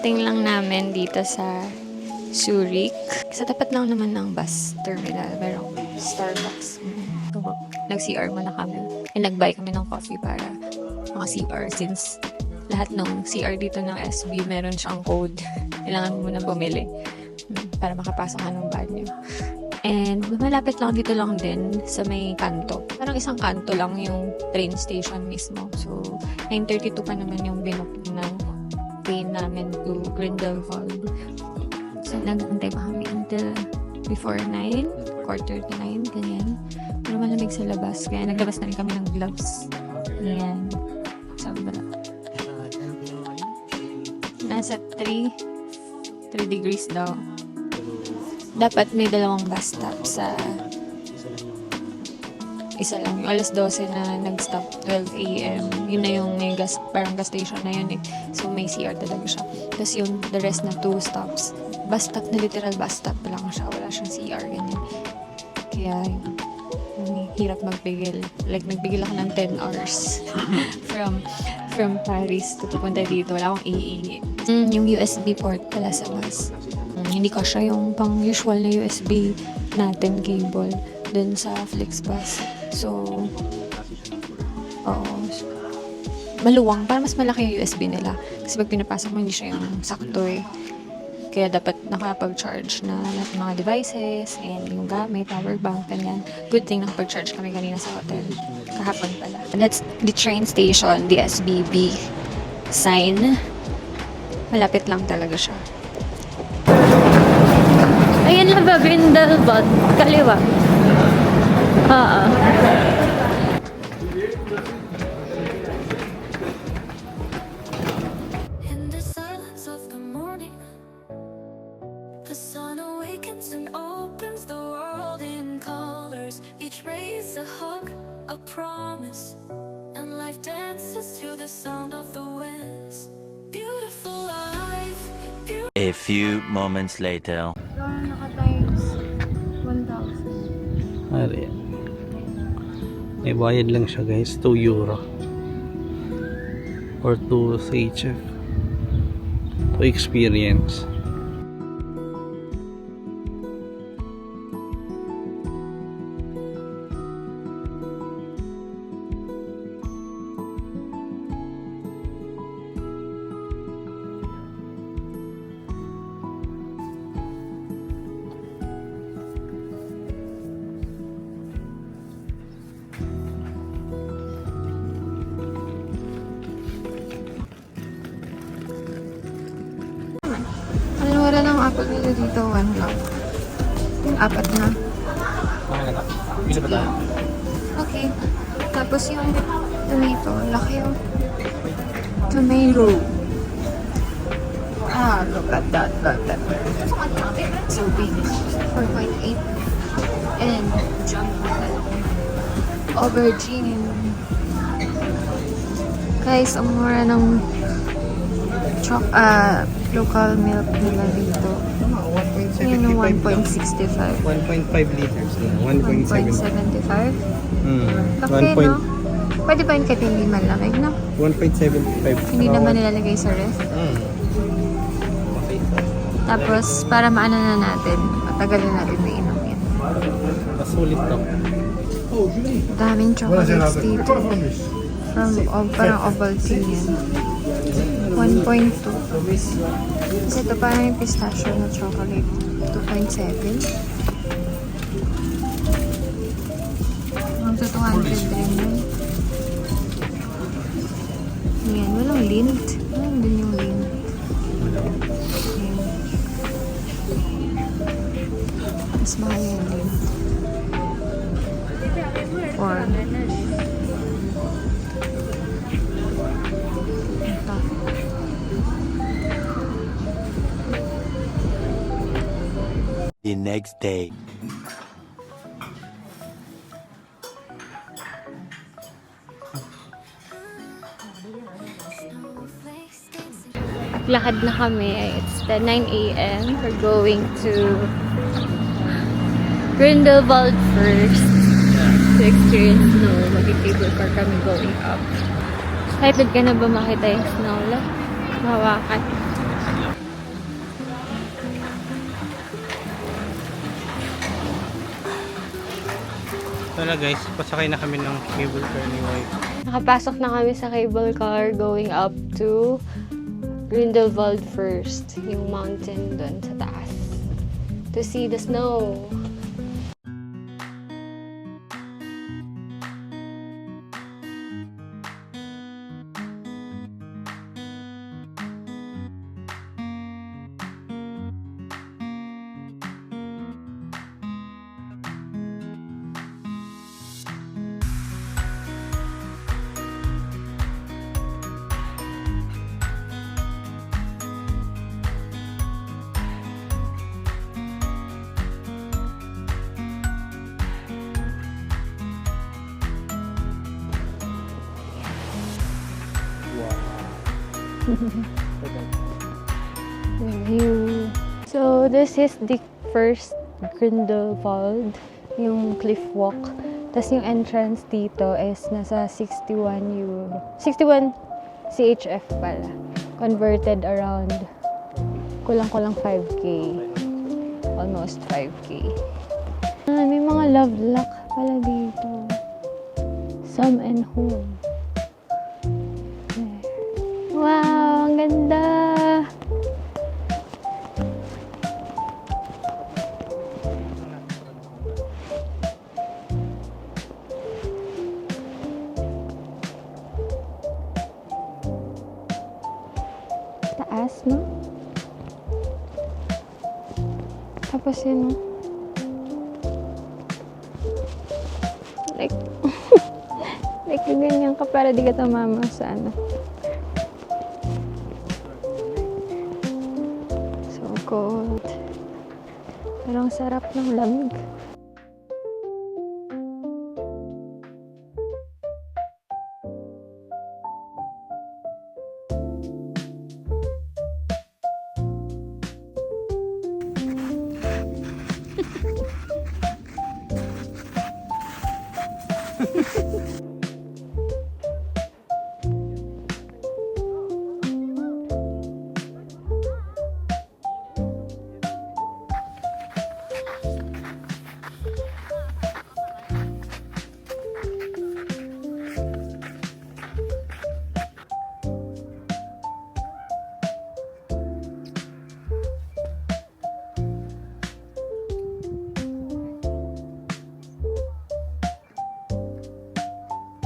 Kakarating lang namin dito sa Zurich. Sa tapat lang naman ng bus terminal, merong Starbucks. Nag-CR muna kami. And nag-buy kami ng coffee para maka-CR since lahat ng CR dito ng SB meron siyang code. Kailangan mo muna bumili para makapasok ka ng banyo. And malapit lang dito lang din sa may kanto. Parang isang kanto lang yung train station mismo. So, 9:32 pa naman yung binook na train namin to Grindelwald. So, nag-antay pa kami until before 9, quarter to 9, ganyan. Pero malamig sa labas. Kaya naglabas na rin kami ng gloves. Ayan. Sobra. Nasa 3 degrees daw. Dapat may dalawang bus stop sa isa lang. Yung alas 12 na nag-stop, 12 a.m. Yun na yung may gas, parang gas station na yun eh. So may CR talaga siya. Tapos yung the rest na 2 stops. Bus stop na literal bus stop lang siya. Wala siyang CR, ganyan. Kaya hirap magpigil. Like nagpigil ako ng 10 hours from Paris to pupunta dito. Wala akong iihi. Yung USB port pala sa bus. Hindi kasya yung pang usual na USB natin cable dun sa Flixbus. So, oo. Maluwang. Para mas malaki yung USB nila. Kasi pag pinapasok mo, hindi siya yung sakto eh. Kaya dapat nakapag-charge na lahat ng mga devices and yung gamit, power bank, ganyan. Good thing nakapag-charge kami kanina sa hotel. Kahapon pala. That's the train station, the SBB sign. Malapit lang talaga siya. Ayan na ba, Grindelwald? Kaliwa. Oo. In the silence of the morning, the sun awakens and opens the world in colors. Each ray is a hug, a promise, and life dances to the sound of the winds. Beautiful life, beautiful. A few moments later. Naka-times 1,000. Ari. May bayad lang siya guys, 2 euro. Or 2 CHF. To experience. Wala ng apple nila dito, 1 lang. Yung 4 na. Isa ba tayo? Okay. Tapos yung tomato, laki yung tomato. Look at that, look at that. So big. 4.8. And aubergine. Guys, ang mura ng local milk nila dito. Yun yung 1.65. 1.5 liters. 1.75. Laki, 1. no? Pwede ba yun kahit hindi malamig, no? 1.75. Hindi naman nilalagay sa ref. Tapos, para maano na natin, matagal na natin mainom yan. Masulit to. Daming chocolates dito. Parang Ovaltine yan. 1.2. Kasi ito parang yung pistachio na chocolate. 2.7. Magto 200 rin yun. Yan, walang lint. Walang din yung lint. Yan. Mas mahal yung lint. Or ito. The next day. Lakad na kami. It's 10 a.m. We're going to Grindelwald first to experience snow. Mag-cable car kami going up. Excited ka na ba makita yung snow? Mahawakan. Wala guys, pasakay na kami ng cable car ni wife. Nakapasok na kami sa cable car going up to Grindelwald first, yung mountain doon sa taas, to see the snow. View. So, this is the first Grindelwald, yung cliff walk. Tapos yung entrance dito is nasa 61 euro. 61 CHF pala. Converted around kulang-kulang 5K. Almost 5K. May mga love lock pala dito. Some and home. Wow, ang ganda! Taas, no? Tapos yun, no? Like, like, ganyan ka para di ka tumama sa ano. So cold. Pero ang sarap ng lamig.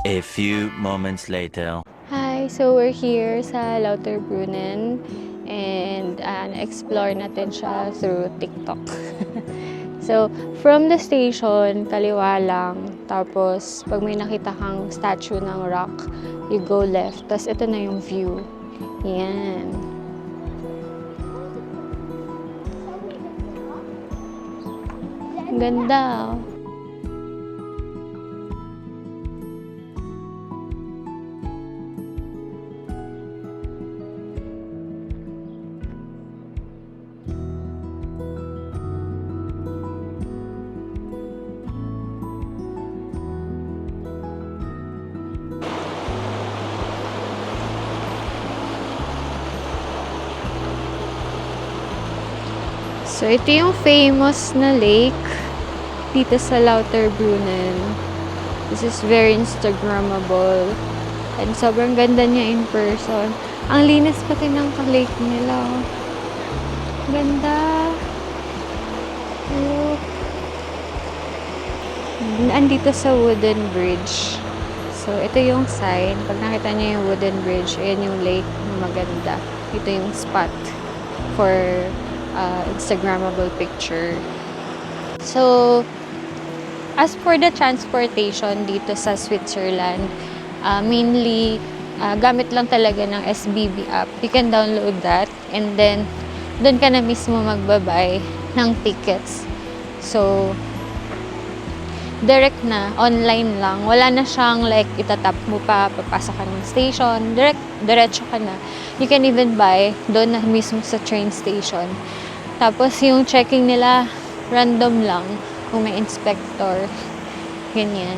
A few moments later. Hi! So we're here sa Lauterbrunnen and explore natin siya through TikTok. So, from the station, kaliwa lang. Tapos, pag may nakita kang statue ng rock, you go left. Tapos, ito na yung view. Yan. Ang ganda. So, ito yung famous na lake dito sa Lauterbrunnen. This is very Instagrammable. And sobrang ganda niya in person. Ang linis pati ng lake nila. Ganda. Look. Andito sa wooden bridge. So, ito yung sign. Pag nakita niyo yung wooden bridge, ayan yung lake na maganda. Ito yung spot for Instagrammable picture. So, as for the transportation dito sa Switzerland, mainly, gamit lang talaga ng SBB app. You can download that and then, doon ka na mismo magbabay ng tickets. So, direct na, online lang. Wala na siyang like, itatap mo pa, papasok ka ng station. Diretso ka na. You can even buy doon na mismo sa train station. Tapos yung checking nila, random lang. Kung may inspector. Ganyan.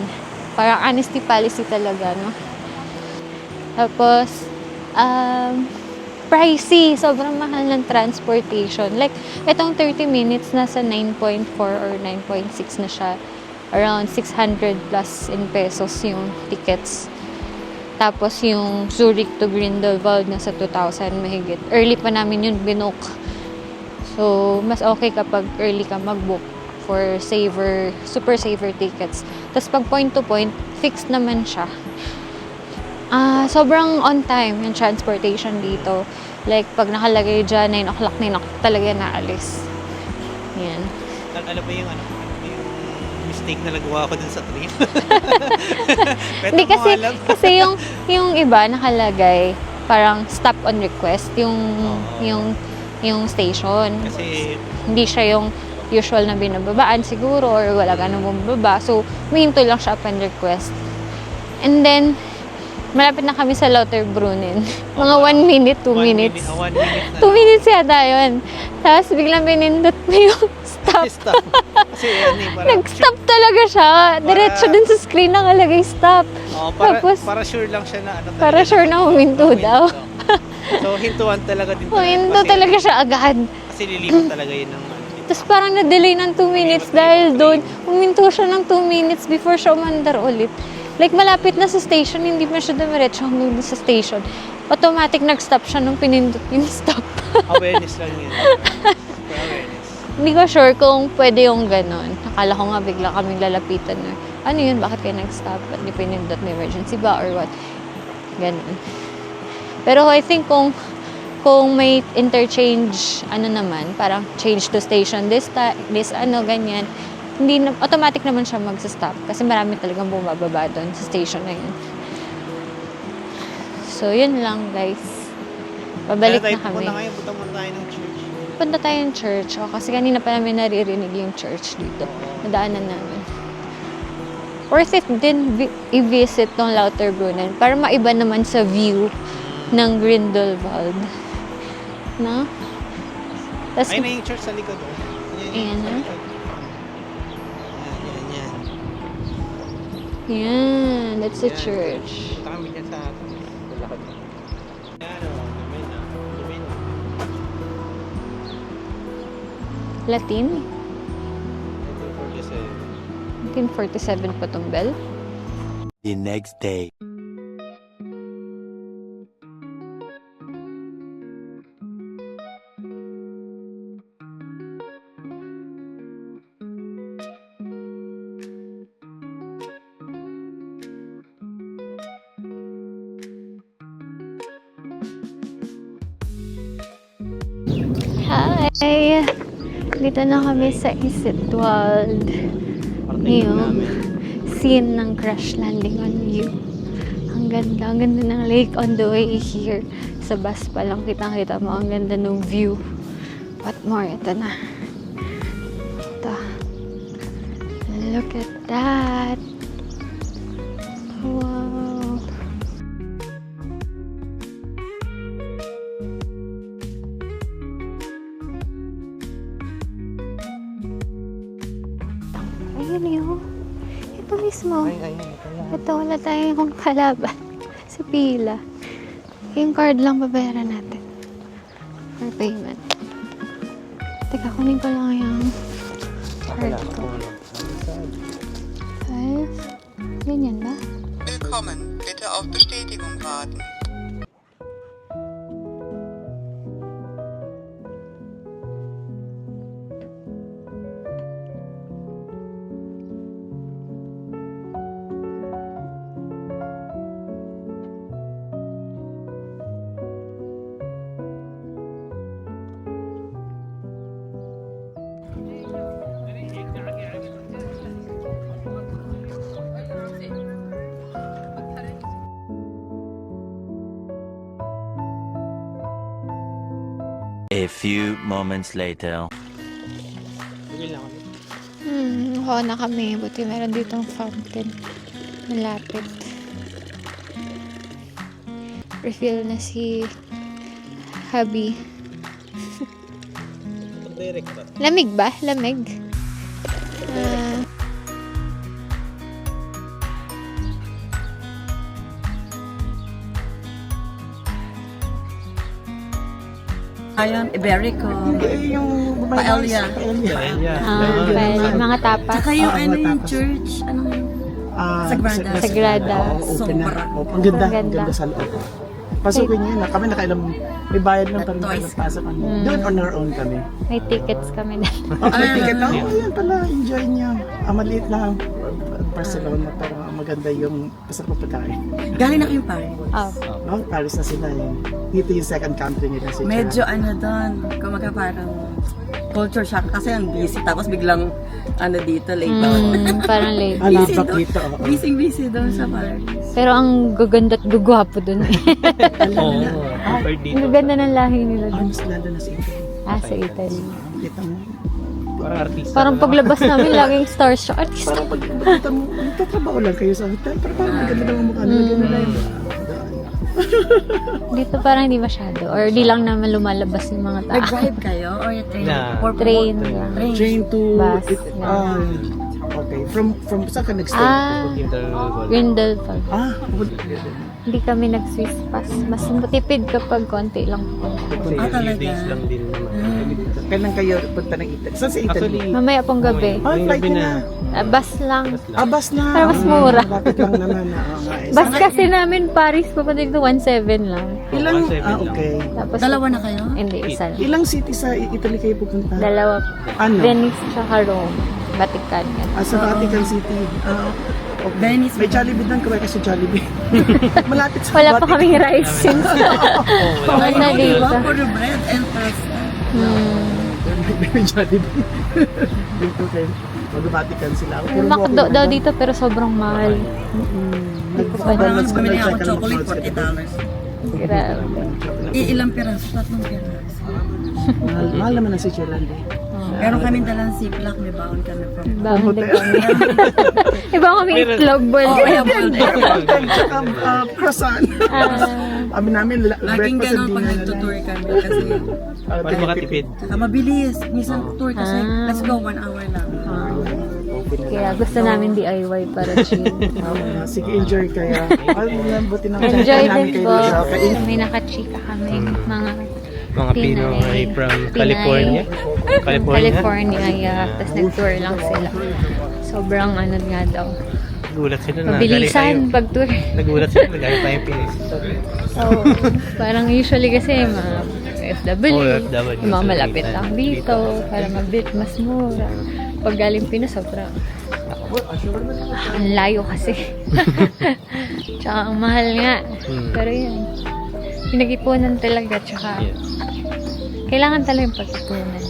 Parang honesty policy talaga, no? Tapos, pricey. Sobrang mahal ng transportation. Like, itong 30 minutes, nasa 9.4 or 9.6 na siya around 600 plus in pesos yung tickets. Tapos yung Zurich to Grindelwald nasa 2,000 mahigit. Early pa namin yun binook. So, mas okay kapag early ka mag-book for super saver tickets. Tapos pag point to point, fixed naman siya. Sobrang on time yung transportation dito. Like, pag nakalagay dyan, 9 o'clock talaga naalis. Yan. Alam mo yung mistake na nagawa ko dun sa train. Hindi kasi yung iba nakalagay parang stop on request yung station. Kasi Hindi siya yung usual na binababaan siguro or wala ka nang bumababa. So, huminto lang siya upon request. And then, malapit na kami sa Lauterbrunnen. Mga 1 minute, 2 minutes. 1 minute na. 2 minutes yata yun. Tapos biglang pinindot mo yung stop. Stop. Kasi parang Nag-stop talaga siya. Diretso dun sa screen nakalagay stop. Tapos, para sure lang siya na para sure na huminto daw. So, hintuan talaga din. Huminto talaga siya agad. Kasi lilipot talaga yun ng Tapos parang na-delay ng 2 minutes dahil doon. Huminto siya ng 2 minutes before siya umandar ulit. Like, malapit na sa station, hindi pa siya dumiretso hanggang doon sa station. Automatic nag-stop siya nung pinindot yung stop. awareness lang yun. For awareness. Hindi ko sure kung pwede yung ganon. Akala ko nga bigla kaming lalapitan na, ano yun, bakit kayo nag-stop? Ba't di pinindot, may emergency ba or what? Ganon. Pero I think kung may interchange, naman, parang change to station this ganyan, hindi na, automatic naman siya magsa-stop kasi marami talagang bumababa doon sa station na yun. So, yun lang, guys. Pabalik na kami. Punta muna tayo ng church. Punta tayo ng church. Kasi kanina pa namin naririnig yung church dito. Nadaanan namin. Worth it din i-visit ng Lauterbrunnen para maiba naman sa view ng Grindelwald. No? Tas, Ayun na yung church sa likod. Ayan na. Yan. Yan, that's the Yan. church. Punta kami dyan sa lakad. Yan o, lumin. Latin? 1947. 1947 pa tong bell. The next day. Hi! Dito na kami sa Isidwald. Yung scene ng crash landing on you. Ang ganda ng lake on the way here. Sa bus pa lang kitang-kita mo, ang ganda ng view. What more? Ito na. Ito. Look at that. Wow. Ayun yun. Ito mismo. Ito, wala tayong kalaban sa pila. Yung card lang babayaran natin for payment. Teka, kunin ko lang yung card ko. 5. Ganyan ba? Willkommen. Bitte auf Bestätigung warten. A few moments later. Bigil na kami. Nakuha na kami. Buti meron ditong fountain. Malapit. Refill na si hubby. Direct ba? Lamig ba? Lamig? Ayun, Iberico. Hindi, yung Paella. Paella. Well, mga tapas. Tsaka yung Ah, ano yung tapos. church, ano yung Sagrada. Sagrada. Oo, open na. Sobra. Ang ganda, Ang ang ganda. ganda sa loob. Pasukin niyo yun. Kami nakailang, may bayad lang pero Twice. nakapasok kami. Doon on our own kami. May tickets kami na. May ticket lang. Oh, yan pala. Enjoy niyo. Maliit lang. Barcelona, pero maganda yung pasarap na pagkain. Galing na kayong Paris. Oh. Oh, Paris na sila yun. Dito yung second country nila si Medyo ano doon, kumaga parang culture shock kasi ang busy. Tapos biglang ano dito, late back. Parang late. Ah, Busy labak doon. dito. oo. Busy doon sa Paris. Pero ang gaganda at gugwapo dun. Oo. Compared dito. Ang gaganda ng lahi nila Ah, dun. mas lalo na sa Italy. Sa Italy. Kita mo. Parang artista. Parang paglabas namin, laging starstruck. Artista. Parang pag kita mo, nagtatrabaho lang kayo sa hotel. Pero parang maganda lang ang mukha nila. Ganun lang yung Dito parang hindi masyado. Or di lang naman lumalabas yung mga tao. Nag-drive kayo or yung train? Na. Or Train lang. train to Bus, okay, from saan ka nag-stay? Grindelwald. Hindi Hindi kami nag-Swiss pass. Mas matipid kapag konti lang. Kasi Ah, talaga? days lang din naman. Kailan kayo punta ng Italy? Saan sa Italy? Actually, Mamaya pong gabi. Flight gabi na. Bus lang. Bus na. Para mas mura. Lapit lang naman. Bus kasi namin Paris papunta dito 1.7 lang. Ilang, 1.7 okay. Tapos Dalawa na kayo? Hindi, isa lang. Ilang city sa Italy kayo pupunta? Dalawa. Ano? Venice tsaka Rome. Vatican. Yan. Sa Vatican City. Venice. May Jollibee doon, kaway ka sa Jollibee. Malapit sa Wala pa Vatican. kaming rice since. Ay, na no, dito. diba? For the bread and pasta. May Jollibee. Dito kayo. Mag-Vatican sila. Puro McDo walking daw lang. dito pero sobrang mahal. Hindi ko pa Parang Let's go bumili check ako ang chocolate, fruits. $40. Grabe. Ilang piraso? 3 piraso. Mahal naman ang Switzerland eh. Meron kami dalang ziplock, may baon kami from. Baon din kami. Iba kami itlog ball. Tsaka croissant. Amin namin, Laging breakfast ganun and pag dinner na nagtutour lang. kami kasi para makatipid. saka mabilis. Minsan tour kasi let's go 1 hour lang. Kaya gusto namin DIY para chill. Sige, enjoy kaya. Buti na Enjoy namin din kayo po. dito. Okay. May nakachika kami. Mga Pinoy from California. California, yeah. Tapos nag-tour lang sila. Sobrang ano nga daw. Nagulat sila na galing tayo. Mabilisan pag-tour. Nagulat sila na galing tayo Pinis. So, parang usually kasi mga FW, OFW, yung mga malapit so, lang dito, para mabit, mas mura. Pag galing Pinas, sobrang ang layo kasi. Tsaka ang mahal nga. Pero yun, pinag-ipunan talaga. Tsaka, kailangan talaga yung pag-ipunan.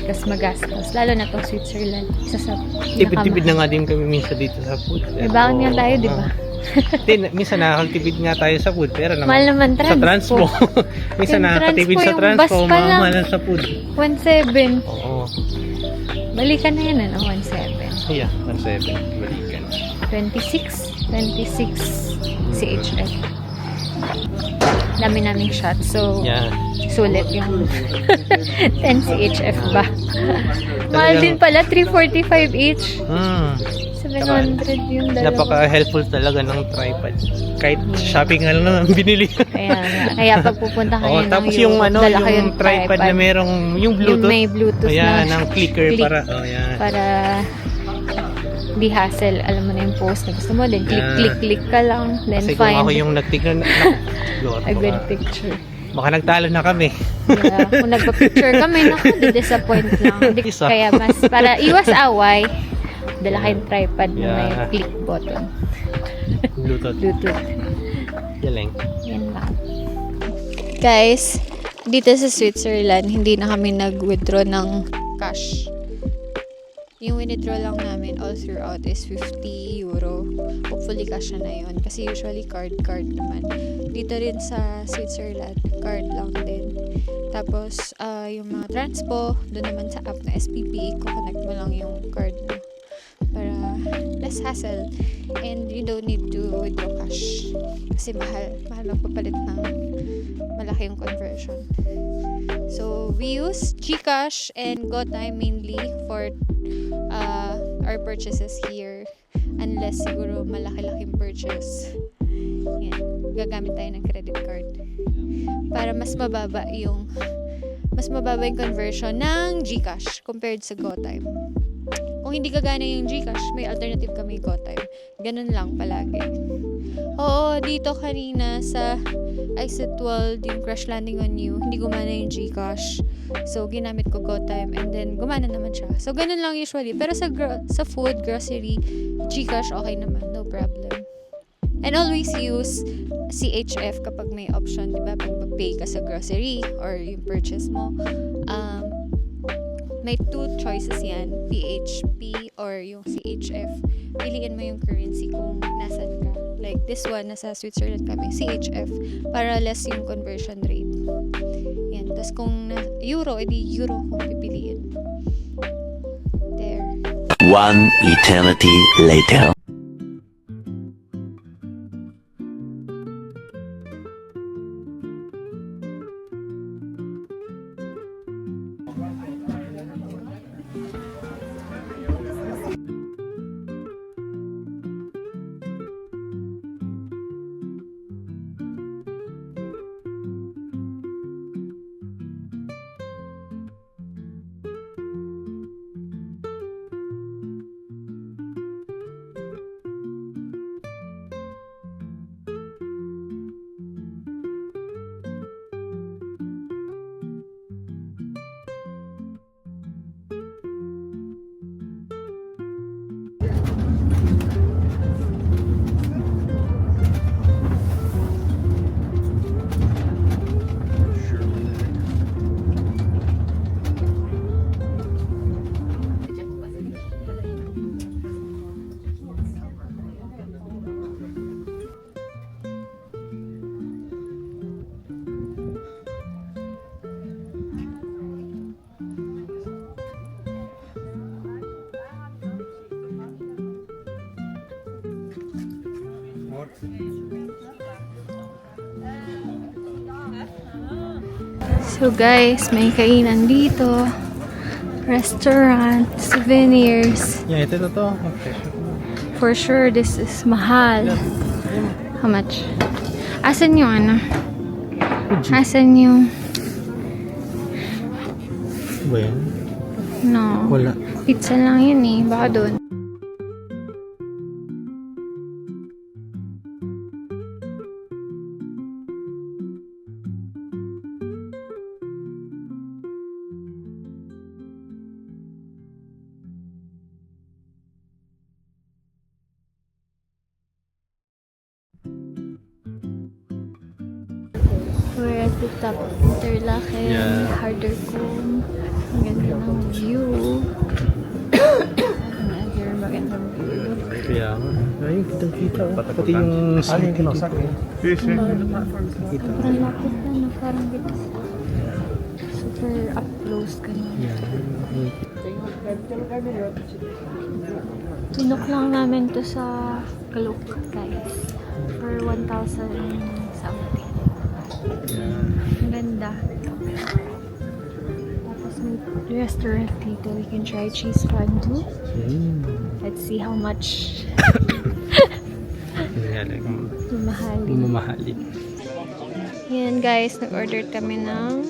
Tapos magastos. Lalo na itong Switzerland. Isa sa Tipid-tipid na nga din kami minsan dito sa food. Ibaan nga tayo, di ba? Minsan nakakatipid nga tayo sa food. Pero naman, Mahal naman sa transpo. Minsan Yung nakakatipid transpo, sa yung transpo. bus pa lang. Mahal sa food. 1.7. Oo. Balikan na yan, ano? 1.7. Yeah, 1.7. Balikan. 26 CHF. Dami naming shots. So, Yeah. sulit yung 10 CHF ba? Mahal din pala, 345 each. 700 yung dalawa. Napaka-helpful talaga ng tripod. Kahit shopping nga lang naman binili. Kaya pag pupunta kayo ng tapos yung ano, dala kayo yung ng tripod na merong yung Bluetooth. Yung may Bluetooth Ayan, na ng clicker click. para ayan. Para di hassle. Alam mo na yung post na gusto mo. Then click ka lang. Then Kasi kung find ako yung nagtignan, a good picture. baka nagtalo na kami. Yeah. Kung nagpa-picture kami, naku, di-disappoint lang. Isa. Kaya mas, para iwas away, dala kayong tripod na may Yeah. click button. Bluetooth. Yaling. Yan lang. Guys, dito sa Switzerland, hindi na kami nag-withdraw ng cash. Yung withdraw lang namin all throughout is 50 euro. Hopefully cash na yun. Kasi usually card naman. Dito rin sa Switzerland, card lang din. Tapos, yung mga transpo, doon naman sa app na SPP, connect mo lang yung card mo. Para less hassle. And you don't need to withdraw cash. Kasi mahal magpapalit ng malaki yung conversion. So, we use GCash and GoTime mainly for our purchases here. Unless siguro malaki-laking purchase. Yan. Gagamit tayo ng credit card. Para mas mababa yung mas mababa yung conversion ng GCash compared sa GoTime. Kung hindi gagana yung GCash, may alternative kami GoTime. Ganun lang palagi. Oo, dito kanina sa Exit 12, yung Crash Landing on You, hindi gumana yung GCash. So, ginamit ko GoTime and then gumana naman siya. So, ganun lang usually. Pero sa food, grocery, GCash, okay naman. No problem. And always use CHF kapag may option, di ba? Pag mag-pay ka sa grocery or yung purchase mo, may 2 choices yan, PHP or yung CHF. Piliin mo yung currency kung nasan ka. Like this one, nasa Switzerland kami, CHF, para less yung conversion rate. Yan. Tapos kung euro, edi euro kung pipiliin. There. One eternity later. So guys, may kainan dito. Restaurant, souvenirs. Yeah, ito to. Okay. For sure, this is mahal. How much? Asan yung ano? Asan yung... Ba yan? No. Wala. Pizza lang yun eh. Baka doon. We're at the top of Interlaken, Yeah. Hardercom. Ang ganda ng view. Another magandang view. Kaya nga. Ay, kitang-kita. Pati yung city. Sobrang lapit na, no? Parang dito. Super up close ka na. Pinok lang namin to sa Klook, guys. For 1,000 something. Ang ganda. Tapos may restaurant dito. We can try cheese fondue. Let's see how much Mamahali. yan guys, nag-order kami ng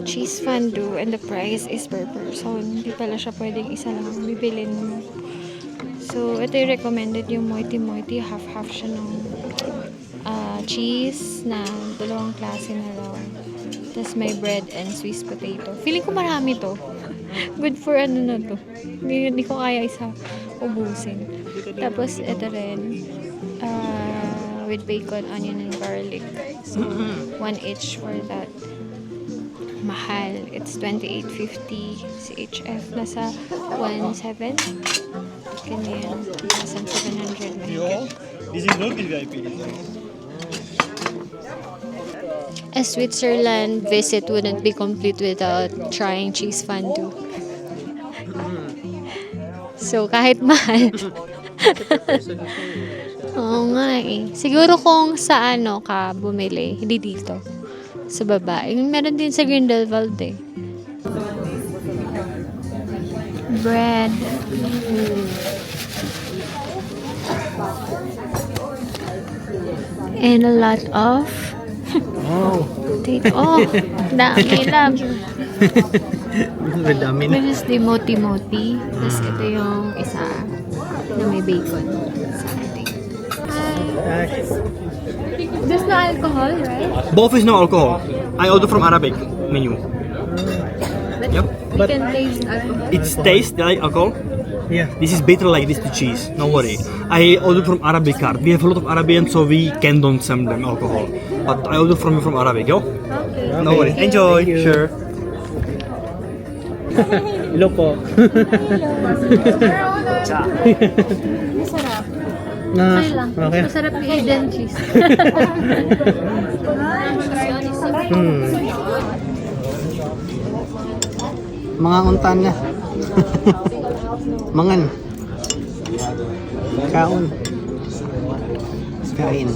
cheese fondue and the price is per person. Hindi pala siya pwedeng isa lang bibilin mo. So, ito yung recommended yung moiti-moiti. Half-half siya ng cheese na dalawang klase na lang. Tapos may bread and Swiss potato. Feeling ko marami to. Good for ano na to. Hindi ko kaya isa ubusin. Tapos ito rin. With bacon, onion, and garlic. So, 1 each for that. Mahal. It's 28.50 CHF. Nasa 1.7. Ganyan. Nasa 700 mahigit. This is not VIP. A Switzerland visit wouldn't be complete without trying cheese fondue. So, kahit mahal. Oo nga eh. Siguro kung sa ano ka bumili, hindi dito. Sa baba. Yung meron din sa Grindelwald eh. Bread. And a lot of potato. Oh, dami lang. Madami na. This is the moti-moti. Tapos ito yung isa na may bacon. Something. There's no alcohol, right? Both is no alcohol. I order from Arabic menu. But Yep. we can taste alcohol. It's taste like alcohol. Yeah. This is bitter like this to cheese. No worry. I ordered from Arabic card. We have a lot of Arabians, so we can don't send them alcohol. But I ordered from Arabic, yo. Okay. No worry. Enjoy. Thank you. Sure. Hello po. Masarap. Ah, Okay lang. okay. Masarap yung hidden cheese. Mga untan na. Mangan. Kaon. Kain.